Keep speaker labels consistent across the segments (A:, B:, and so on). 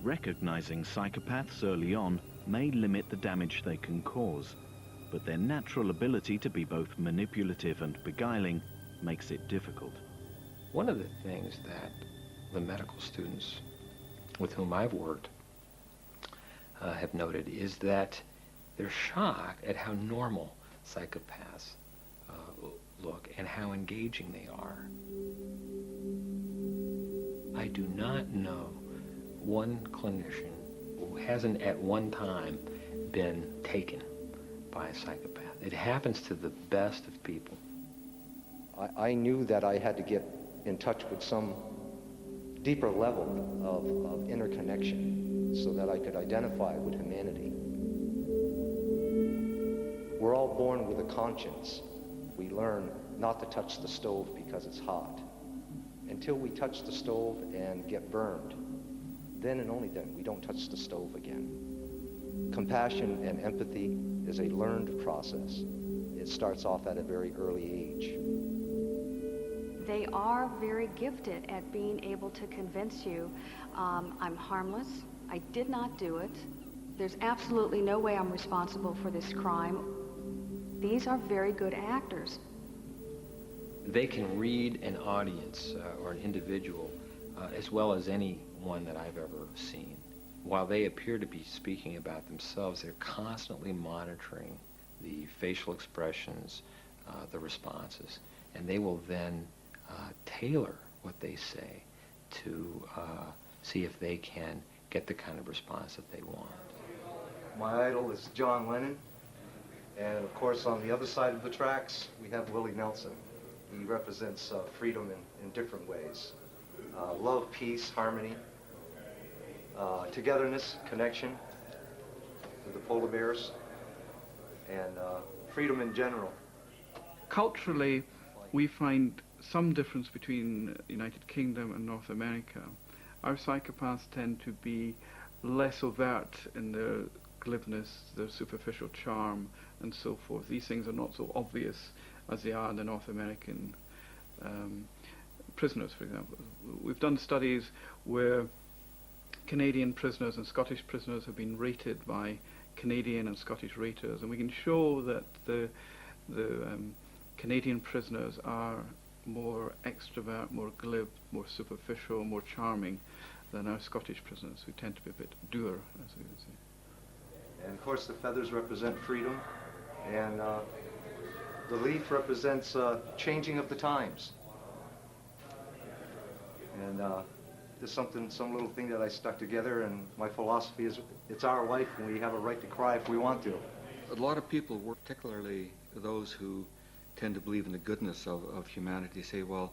A: Recognizing psychopaths early on may limit the damage they can cause, but their natural ability to be both manipulative and beguiling makes it difficult.
B: One of the things that the medical students with whom I've worked have noted is that they're shocked at how normal psychopaths look and how engaging they are. I do not know one clinician who hasn't at one time been taken by a psychopath. It happens to the best of people.
C: I knew that I had to get in touch with some deeper level of interconnection so that I could identify with humanity. We're all born with a conscience. We learn not to touch the stove because it's hot. Until we touch the stove and get burned, then and only then we don't touch the stove again. Compassion and empathy is a learned process. It starts off at a very early age.
D: They are very gifted at being able to convince you, I'm harmless, I did not do it, there's absolutely no way I'm responsible for this crime. These are very good actors.
B: They can read an audience or an individual as well as anyone that I've ever seen. While they appear to be speaking about themselves, they're constantly monitoring the facial expressions, the responses, and they will then tailor what they say to see if they can get the kind of response that they want.
C: My idol is John Lennon, and of course on the other side of the tracks we have Willie Nelson. He represents freedom in different ways. Love, peace, harmony, togetherness, connection with the polar bears, and freedom in general.
E: Culturally, we find some difference between United Kingdom and North America. Our psychopaths tend to be less overt in their glibness, their superficial charm, and so forth. These things are not so obvious as they are in the North American prisoners, for example. We've done studies where Canadian prisoners and Scottish prisoners have been rated by Canadian and Scottish raters, and we can show that the Canadian prisoners are more extrovert, more glib, more superficial, more charming than our Scottish prisoners, who tend to be a bit dour, as we would say.
C: And of course the feathers represent freedom, and the leaf represents changing of the times. And there's some little thing that I stuck together, and my philosophy is it's our life and we have a right to cry if we want to.
F: A lot of people, particularly those who tend to believe in the goodness of humanity, say, well,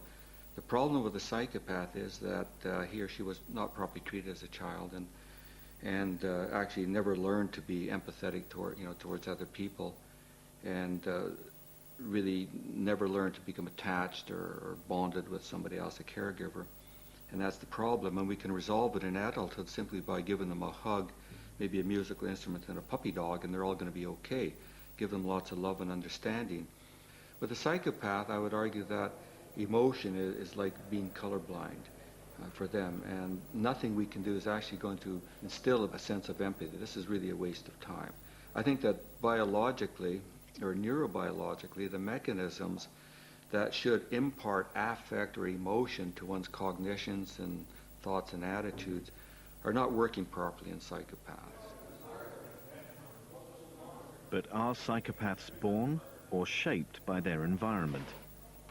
F: the problem with a psychopath is that he or she was not properly treated as a child and actually never learned to be empathetic towards other people, and really never learned to become attached or bonded with somebody else, a caregiver. And that's the problem, and we can resolve it in adulthood simply by giving them a hug, maybe a musical instrument and a puppy dog, and they're all going to be okay. Give them lots of love and understanding. With a psychopath, I would argue that emotion is like being colorblind for them, and nothing we can do is actually going to instill a sense of empathy. This is really a waste of time. I think that biologically, or neurobiologically, the mechanisms that should impart affect or emotion to one's cognitions and thoughts and attitudes are not working properly in psychopaths.
A: But are psychopaths born or shaped by their environment?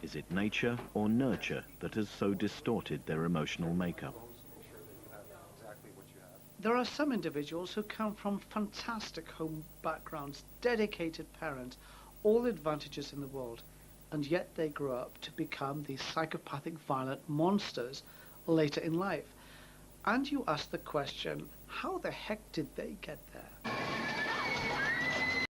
A: Is it nature or nurture that has so distorted their emotional makeup?
G: There are some individuals who come from fantastic home backgrounds, dedicated parents, all the advantages in the world, and yet they grow up to become these psychopathic, violent monsters later in life. And you ask the question, how the heck did they get there?